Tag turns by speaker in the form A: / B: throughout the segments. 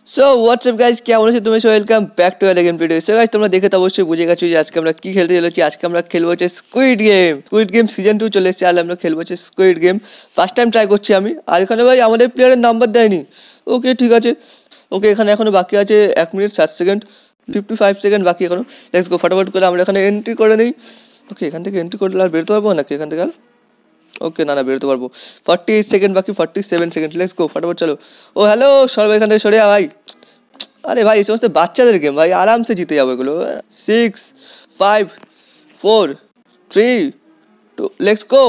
A: So WhatsApp guys, কেমন আছো তুমি? Welcome back to again video. So guys, তোমরা দেখে তো অবশ্যই বুঝে গেছো যে আজকে আমরা কি খেলতে চলেছি। আজকে আমরা খেলবো হচ্ছে স্কুইড গেম সিজন 2 চলে এসেছে। আর আমরা খেলবো হচ্ছে squid game. First time try করছি আমি। আর এখানে ভাই আমাদের প্লেয়ারের নাম্বার দেয়নি। ওকে ঠিক আছে। ওকে, এখানে এখনো বাকি আছে 1 মিনিট 60 সেকেন্ড, 55 সেকেন্ড বাকি এখনো। লেটস গো, ফটাফট করে আমরা এখানে এন্ট্রি করে নিই। ওকে, এখান থেকে এন্ট্রি করলে আর বেরোতে পারবো নাকি এখান থেকে আর? ওকে, না বেরোতে পারবো। 48 সেকেন্ড বাকি, 47 সেকেন্ড। লেটস গো, ফটাফট চলো। ও হ্যালো, সবাই এখান থেকে সরে যা ভাই। আরে ভাই, এই সমস্ত বাচ্চাদের গেম ভাই, আরামসে জিতে যাবো এগুলো। 6, 5, 4, 3, 2, লেটস গো।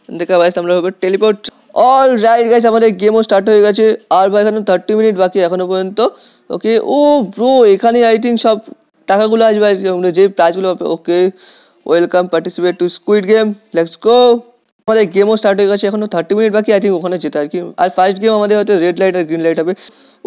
A: দেখা ভাই, আমরা হবে টেলিপোর্ট। অল রাইট গাইস, আমাদের গেমও স্টার্ট হয়ে গেছে। আর ভাই এখানে 30 মিনিট বাকি এখনো পর্যন্ত। ওকে, ও ব্রো, এখানে আই থিঙ্ক সব টাকাগুলো আসবে আর কি, আমরা যে প্রাইজগুলো পাবে। Okay, welcome participate to squid game, let's go. আমাদের গেমও স্টার্ট হয়ে গেছে, এখনো 30 মিনিট বাকি। আই থিঙ্ক ওখানে যেতে আর কি। আর ফার্স্ট গেম আমাদের হয়তো রেড লাইট আর গ্রিন লাইট হবে।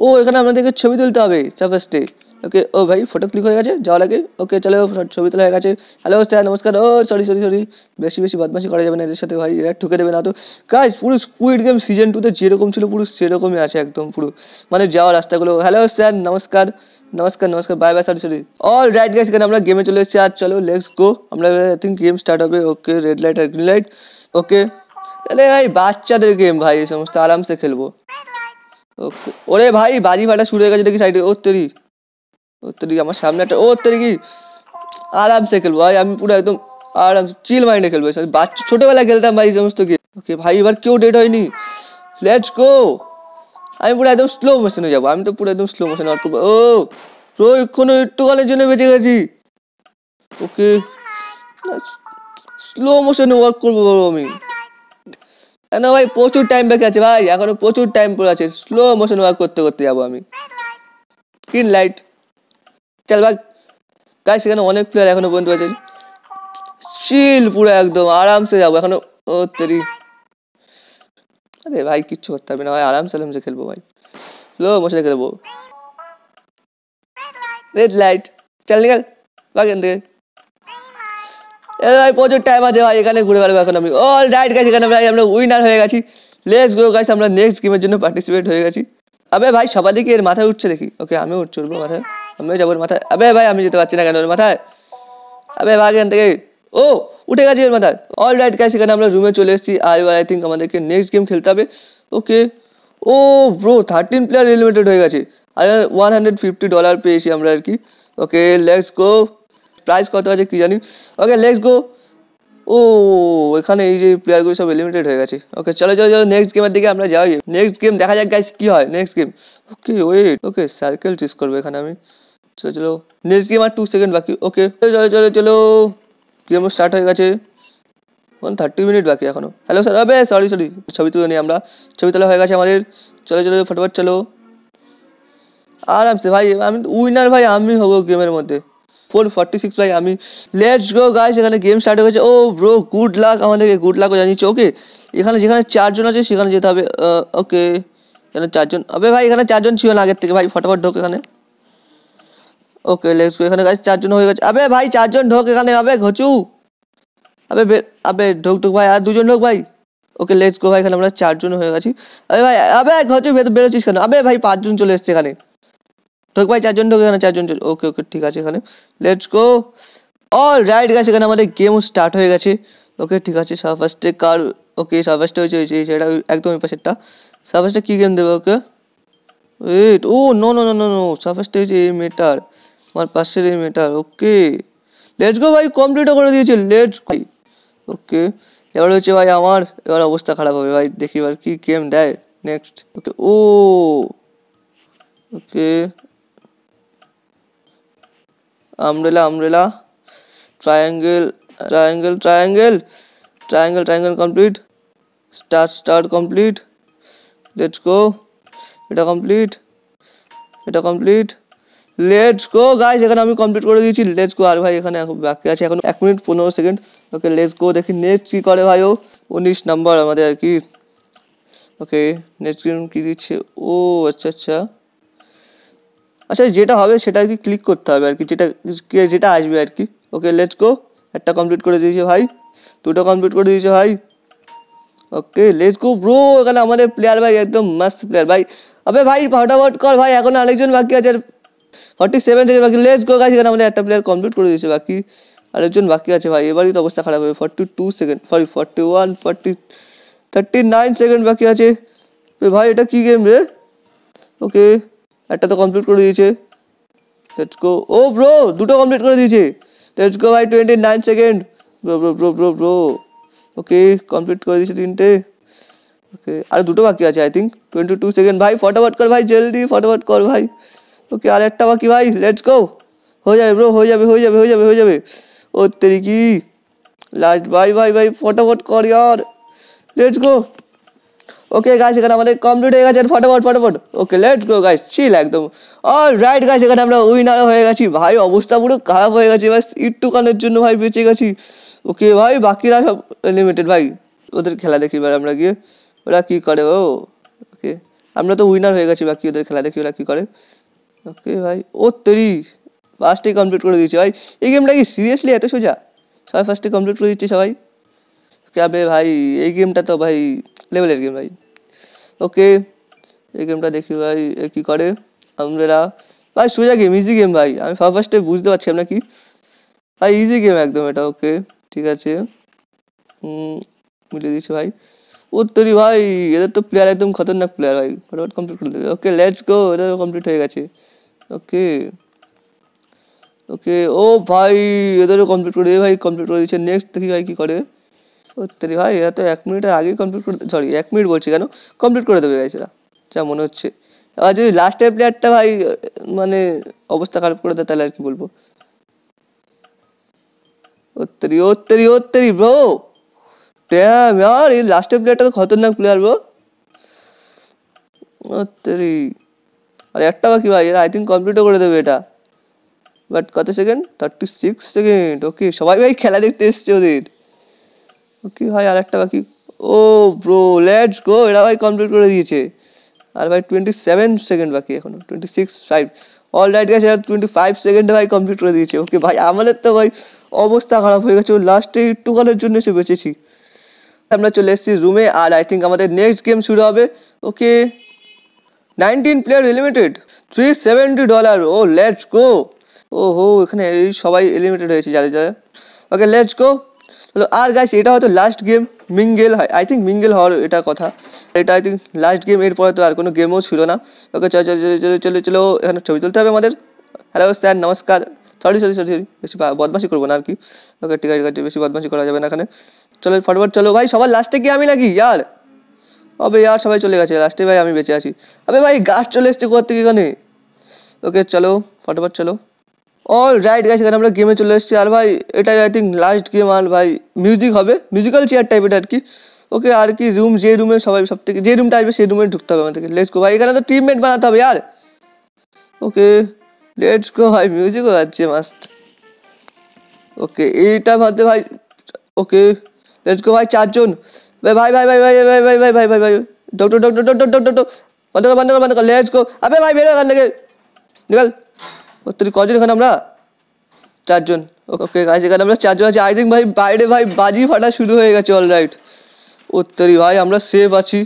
A: ও, এখানে আমাদেরকে ছবি তুলতে হবে ফার্স্টে। ওকে, ও ভাই ফটো ক্লিক হয়ে গেছে, যাওয়া লাগে। ওকে চলো, ছবি তোলা হয়ে গেছে। হ্যালো স্যার, নমস্কার। ও সরি সরি সরি, বেশি বেশি বদমাশি করা যাবে না এদের সাথে ভাই, এরা ঠুকে দেবে না তো। গাইস, পুরো স্কুইড গেম সিজন 2 তে যেরকম ছিল পুরো সেরকমই আছে একদম পুরো, মানে যাওয়ার রাস্তাগুলো। হ্যালো স্যার, নমস্কার নমস্কার নমস্কার, bye bye, sorry sorry. All right guys, এখানে আমরা গেমে চলে এসেছি। আর চলো লেটস গো, আমরা আই থিঙ্ক গেম স্টার্ট হবে। ওকে, রেড লাইট আর গ্রিন লাইট। ওকে, আরে ভাই বাচ্চাদের গেম ভাই, এই সমস্ত আরামসে খেলবো। ওকে, ওরে ভাই বাজি ফাটা শুরু হয়ে গেছে দেখি সাইডে। ও তেরি আমার সামনে একটা, ও তেরি কি, আরামসে খেলবো ভাই আমি পুরো একদম আরাম চিল মাইন্ডে খেলবো। বাচ্চা ছোটবেলায় খেলতাম ভাই এই সমস্ত গেম। ওকে ভাই, এবার কেউ ডেড হয়নি, লেটস গো। আমি পুরো একদম স্লো মোশনে যাবো, আমি তো পুরো একদম স্লো মোশনে আউট করবো। ও তো এক্ষুনি একটুখানের জন্য বেঁচে গেছি। ওকে, স্লো মোশনে ওয়ার্ক করবো আমি। না ভাই, প্রচুর টাইম বাকি আছে ভাই, এখনো প্রচুর টাইম পড়ে আছে। স্লো মোশন ওয়ার্ক করতে করতে যাবো আমি। গ্রিন লাইট, চল ভাই। গাইস, সেখানে অনেক প্লেয়ার এখনো পর্যন্ত আছে। চিল পুরো একদম আরামসে যাবো এখনো। ও তেরি, আরে ভাই কিচ্ছু করতে হবে না ভাই, আরামসে আরামসে খেলবো ভাই, স্লো মোশনে খেলবো। রেড লাইট, চল নিকাল ভাগ এখান থেকে। এ ভাই প্রচুর টাইম আছে ভাই, এখানে ঘুরে বেড়াবো এখন আমি। অল রাইট গাইস, এখানে ভাই আমরা উইনার হয়ে গেছি। লেটস গো গাইস, আমরা নেক্সট গেমের জন্য পার্টিসিপেট হয়ে গেছি। আবে ভাই, সবাই দেখি এর মাথায় উঠছে দেখি। ওকে, আমিও চলবো মাথায়, আমিও যাবো এর মাথায়। আবে ভাই, আমি যেতে পারছি না কেন ওর মাথায়? আবে ভাগ এখান থেকে। ও, উঠে গেছি এর মাথায়। অল রাইট গাইস, এখানে আমরা রুমে চলে এসেছি। আর আই থিঙ্ক আমাদেরকে নেক্সট গেম খেলতে হবে। ওকে, ও ব্রো, 13 প্লেয়ার এলিমিনেটেড হয়ে গেছে। আর $150 পেয়েছি আমরা আর কি। Okay let's go. প্রাইস কত আছে কি জানি। Okay let's go. ও, এখানে এই যে প্লেয়ারগুলো সব এলিমিনেটেড হয়ে গেছে। ওকে চলো চলো চলো, নেক্সট গেমের দিকে আমরা যাই। নেক্সট গেম দেখা যাক গাইস কি হয় নেক্সট গেম। ওকে ওয়েট, ওকে সার্কেল চুজ করবো এখানে আমি। চলো চলো, নেক্সট গেম আর 2 সেকেন্ড বাকি। ওকে চলো চলো চলো, গেম স্টার্ট হয়ে গেছে। 30 মিনিট বাকি এখনো। হ্যালো স্যার, আবে সরি সরি, ছবি তুলে নিই আমরা। ছবি তোলা হয়ে গেছে আমাদের। চলো চলো ফটাফট চলো, আরামসে ভাই। আমি উইনার ভাই, আমি হবো গেমের মধ্যে। 446 ভাই আমি। লেটস গো গাইস, এখানে গেম স্টার্ট হয়ে গেছে। ও ব্রো, গুড লাক, আমাদেরকে গুড লাকও জানিয়েছে। ওকে, এখানে যেখানে 4 জন আছে সেখানে যেতে হবে। ওকে, এখানে 4 জন। আবে ভাই, এখানে 4 জন ছিল না আগের থেকে ভাই, ফটাফট ঢোক এখানে। ওকে লেটস গো, এখানে গাইস 4 জন হয়ে গেছে। আবে ভাই 4 জন ঢোক এখানে, আবে ঘচু। আবে আবে ঢোক ঢোক ভাই, আর 2 জন ঢোক ভাই। ওকে লেটস গো ভাই, এখানে আমরা 4 জন হয়ে গেছি। আবে ভাই, আবে ঘচু বেরোচ্ছিস কেন? আবে ভাই 5 জন চলে এসছে এখানে। ঢোক ভাই, 4 জন ঢোক এখানে, 4 জন। ওকে ওকে ঠিক আছে, এখানে let's go. All right guys, এখানে আমাদের গেম স্টার্ট হয়ে গেছে। ওকে ঠিক আছে, ফার্স্টে কার। ওকে ফার্স্টে হয়েছে সেটা একদম এই পাশেরটা। ফার্স্টে কি গেম দেবে okay? Wait, oh no no no no no, ফার্স্টে হয়েছে এই মেটার, আমার পাশের এই মেটার। ওকে লেটস গো ভাই, কমপ্লিটও করে দিয়েছে। লেটস ভাই। ওকে, এবার হচ্ছে ভাই আমার, এবার অবস্থা খারাপ হবে ভাই, দেখি এবার কি গেম দেয় next. Okay oh, okay umbrella umbrella, triangle triangle triangle triangle triangle complete. Star complete. Let's go, এটা কমপ্লিট, এটা কমপ্লিট। লেটস গো গাইস, এখানে আমি কমপ্লিট করে দিয়েছি। Let's go. আর ভাই এখানে বাকি আছে এখন 1 minute 15 second. Okay let's go, দেখি নেক্সট কি করে ভাই ও। 19 নাম্বার আমাদের আর কি। ওকে নেক্সট গেম কি দিচ্ছে? ও আচ্ছা আচ্ছা আচ্ছা, যেটা হবে সেটা আর কি ক্লিক করতে হবে আর কি, যেটা যেটা আসবে আর কি। ওকে লেটস গো, একটা কমপ্লিট করে দিয়েছে ভাই, 2টা কমপ্লিট করে দিয়েছে ভাই। ওকে লেটস গো ব্রো, এখানে আমাদের প্লেয়ার ভাই একদম মস্ত প্লেয়ার ভাই। আবে ভাই ফটাফট কর ভাই, এখন আরেকজন বাকি আছে। 47 সেকেন্ড বাকি, লেটস গো গাইস। এখানে আমাদের একটা প্লেয়ার কমপ্লিট করে দিয়েছে, বাকি আরেকজন বাকি আছে ভাই। এবারই তো অবস্থা খারাপ হবে। 42 সেকেন্ড, সরি 41, 40, 39 সেকেন্ড বাকি আছে। ভাই এটা কি গেম রে? ওকে, একটা তো কমপ্লিট করে দিয়েছে। Let's go. ও ব্রো, দুটো কমপ্লিট করে দিয়েছে। লেটস গো ভাই, 29 second. Bro bro bro bro bro. Okay, complete করে দিয়েছে তিনটে। ওকে, আর দুটো বাকি আছে আই থিঙ্ক। 22 সেকেন্ড ভাই, ফটাফট কর ভাই, জলদি ফটাফট কর ভাই। ওকে, আর একটা বাকি ভাই, লেটস গো। হয়ে যাবে ব্রো, হয়ে যাবে, হয়ে যাবে, হয়ে যাবে, হয়ে যাবে। ও তেরি কি লাস্ট ভাই, ভাই ভাই ফটাফট কর ইয়ার। Let's go. ওকে গাইস, এখানে আমাদের কমপ্লিট হয়ে গেছে, ফটাফট ফটাফট। ওকে লেটস গো গাইস, চিল একদম। অল রাইট গাইস, এখানে আমরা উইনার হয়ে গেছি ভাই। অবস্থা পুরো খারাপ হয়ে গেছে, বাস একটুখানের জন্য ভাই বেঁচে গেছি। ওকে ভাই, বাকিরা সব লিমিটেড ভাই। ওদের খেলা দেখি এবার আমরা গিয়ে, ওরা কি করে। ও ওকে, আমরা তো উইনার হয়ে গেছি, বাকি ওদের খেলা দেখি ওরা কি করে। ওকে ভাই, ও তেরি ফার্স্টেই কমপ্লিট করে দিয়েছে ভাই। এই গেমটা কি সিরিয়াসলি এত সোজা? সবাই ফার্স্টে কমপ্লিট করে দিচ্ছে সবাই। কে ভাই, এই গেমটা তো ভাই লেভেলের গেম ভাই। ওকে, এই গেমটা দেখি ভাই কি করে আমরা। ভাই সোজা গেম, ইজি গেম ভাই। আমি ফার্স্টে বুঝতে পারছি না কি ভাই, ইজি গেম একদম এটা। ওকে ঠিক আছে, মিলিয়ে দিচ্ছি ভাই। উত্তরি ভাই, এদের তো প্লেয়ার একদম খতরনাক প্লেয়ার ভাই, ফটাফট কমপ্লিট করে দেবে। ওকে লেটস গো, এদেরও কমপ্লিট হয়ে গেছে। ওকে ওকে, ও ভাই এদেরও কমপ্লিট করে দেবে ভাই, কমপ্লিট করে দিচ্ছে। নেক্সট দেখি ভাই কি করে। উত্তরি ভাই, এরা তো 1 মিনিটের আগেই কমপ্লিট করে, সরি 1 মিনিট বলছি কেন, কমপ্লিট করে দেবে গাইস এরা, যা মনে হচ্ছে। আর যদি লাস্টের প্লেয়ারটা ভাই মানে অবস্থা খারাপ করে দেয়, তাহলে আর কি বলবো। ওত্তরি ওত্তরি ওত্তরি ব্রো, ড্যাম यार, এই লাস্টের প্লেয়ারটা তো খতরনাক প্লেয়ার ব্রো। ওত্তরি, আর একটা বাকি ভাই, এরা আই থিঙ্ক কমপ্লিটও করে দেবে এটা। বাট কত সেকেন্ড? 36 সেকেন্ড। ওকে, সবাই ভাই খেলা দেখতে এসছে ওদের। ওকে ভাই, আর একটা বাকি। ও ব্রো লেটস গো, এরা ভাই কমপ্লিট করে দিয়েছে। আর ভাই 27 সেকেন্ড বাকি এখনো, 26, 5। অল রাইট গাইস, এরা 25 সেকেন্ডে ভাই কমপ্লিট করে দিয়েছে। ওকে ভাই, আমাদের তো ভাই অবস্থা খারাপ হয়ে গেছে, লাস্টে একটুখানের জন্য এসে বেঁচেছি। আমরা চলে এসেছি রুমে, আর আই থিঙ্ক আমাদের নেক্সট গেম শুরু হবে। ওকে, 19 প্লেয়ার এলিমিটেড, $370। O let's go. ও হো, এখানে এই সবাই এলিমিটেড হয়েছে যারা যারা। Okay let's go. চলো, আর গাইস এটা হয়তো লাস্ট গেম, মিঙ্গেল হয় আই থিঙ্ক, মিঙ্গেল হওয়ার এটা কথা। এটা আই থিঙ্ক লাস্ট গেম, এরপরে তো আর কোনো গেমও ছিল না। ওকে চলো চলো চলো চলো চলো চলো, এখানে ছবি তুলতে হবে আমাদের। হ্যালো স্যার, নমস্কার। সরি সরি সরি সরি, বেশি বদমাশি করবো না আর কি। ওকে ঠিক আছে ঠিক আছে, বেশি বদমাশি করা যাবে না এখানে। চলো ফটাফট চলো ভাই, সবার লাস্টে কি আমি লাগি ইয়ার? আবে ইয়ার, সবাই চলে গেছে, লাস্টে ভাই আমি বেঁচে আছি। আবে ভাই গাছ চলে এসছে কোথা থেকে এখানে। ওকে চলো ফটাফট চলো। অল রাইট গাইস, এখানে আমরা গেমে চলে এসেছি। আর ভাই এটা আই থিঙ্ক লাস্ট গেম। আর ভাই মিউজিক হবে, মিউজিক্যাল চেয়ার টাইপের আর কি। ওকে, আর কি রুম, যে রুমে সবাই সব থেকে যে রুমটা আসবে সেই রুমে ঢুকতে হবে আমাদেরকে। লেটস গো ভাই, এখানে তো টিমমেট বানাতে হবে यार। ওকে লেটস গো ভাই, মিউজিকও বাজছে মাস্ত। ওকে এইটা ভাবতে ভাই। ওকে লেটস গো ভাই, 4 জন। ভাই ভাই ভাই ভাই ভাই ভাই ভাই ভাই ভাই ভাই ভাই, doctor doctor doctor doctor doctor, বন্ধ কর বন্ধ কর বন্ধ কর। Let's go. আবে ভাই বেরো এখান থেকে, নিকাল। ও তুই কজন এখানে? আমরা 4 জন। ওকে গাইস, এখানে আমরা 4 জন আছি আই থিঙ্ক। ভাই বাইরে ভাই বাজি ফাটা শুরু হয়ে গেছে। অল রাইট, উত্তরি ভাই আমরা সেফ আছি।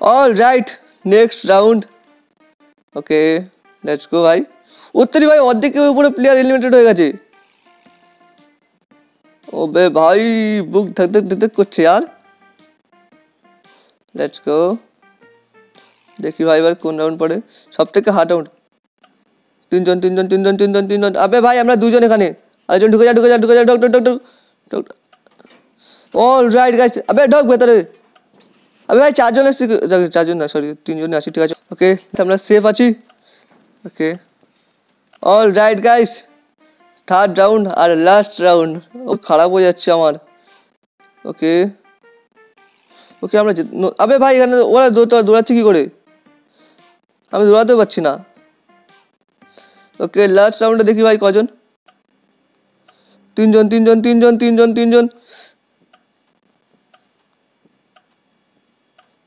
A: All right, next round. Okay let's go ভাই। উত্তরি ভাই অর্ধেকের উপরে প্লেয়ার এলিমিনেটেড হয়ে গেছে। ওবে ভাই, বুক ধক ধক ধক ধক করছে यार। লেটস গো, দেখি ভাই এবার কোন রাউন্ড পড়ে। সব থেকে হার্ড রাউন্ড। 3 জন 3 জন 3 জন 3 জন 3 জন। আবে ভাই আমরা 2 জন এখানে, আরেকজন ঢুকে যা ঢুকে যা ঢুকে যা, doctor doctor doctor. All right guys, আবে ঢোক ভেতরে। আবে ভাই 4 জন এসেছি, 4 জন না সরি 3 জন আছি, ঠিক আছে। ওকে আমরা সেফ আছি। Okay all right guys, third round আর লাস্ট রাউন্ড। ও খারাপ হয়ে যাচ্ছে আমার। ওকে ওকে আমরা আবে ভাই এখানে ওরা দৌড়াচ্ছে কি করে? আমি দৌড়াতেও পারছি না। ওকে লাস্ট রাউন্ডে দেখি ভাই কজন। 3 জন 3 জন 3 জন 3 জন 3 জন।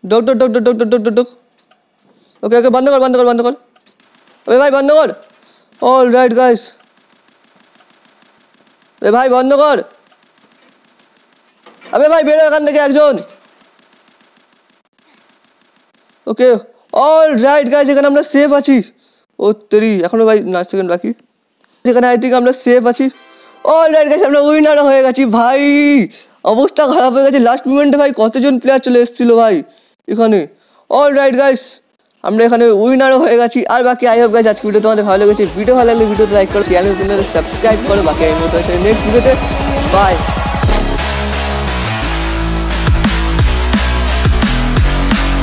A: Doctor doctor doctor doctor doc. Okay okay, বন্ধ কর বন্ধ কর বন্ধ কর। ওই ভাই বন্ধ কর। অল রাইট গাইস, এ ভাই বন্ধ কর। আবে ভাই বেরো এখান থেকে একজন। ওকে অল রাইট গাইস, এখানে আমরা সেফ আছি। ও তেরি, এখনো ভাই 9 সেকেন্ড বাকি। যেখানে আই থিঙ্ক আমরা সেফ আছি। অল রাইট গাইস, আমরা উইনার হয়ে গেছি ভাই। অবস্থা খারাপ হয়ে গেছে লাস্ট মোমেন্টে ভাই, কতজন প্লেয়ার চলে এসেছিল ভাই এখানে। অল রাইট গাইস, আমরা এখানে উইনারও হয়ে গেছি। আর বাকি আই হোপ গাইস আজকে ভিডিও তোমাদের ভালো লেগেছে। ভিডিও ভালো লাগলে ভিডিওতে লাইক করো, চ্যানেল সাবস্ক্রাইব করো। বাকি আমি নেক্সট ভিডিওতে বাই।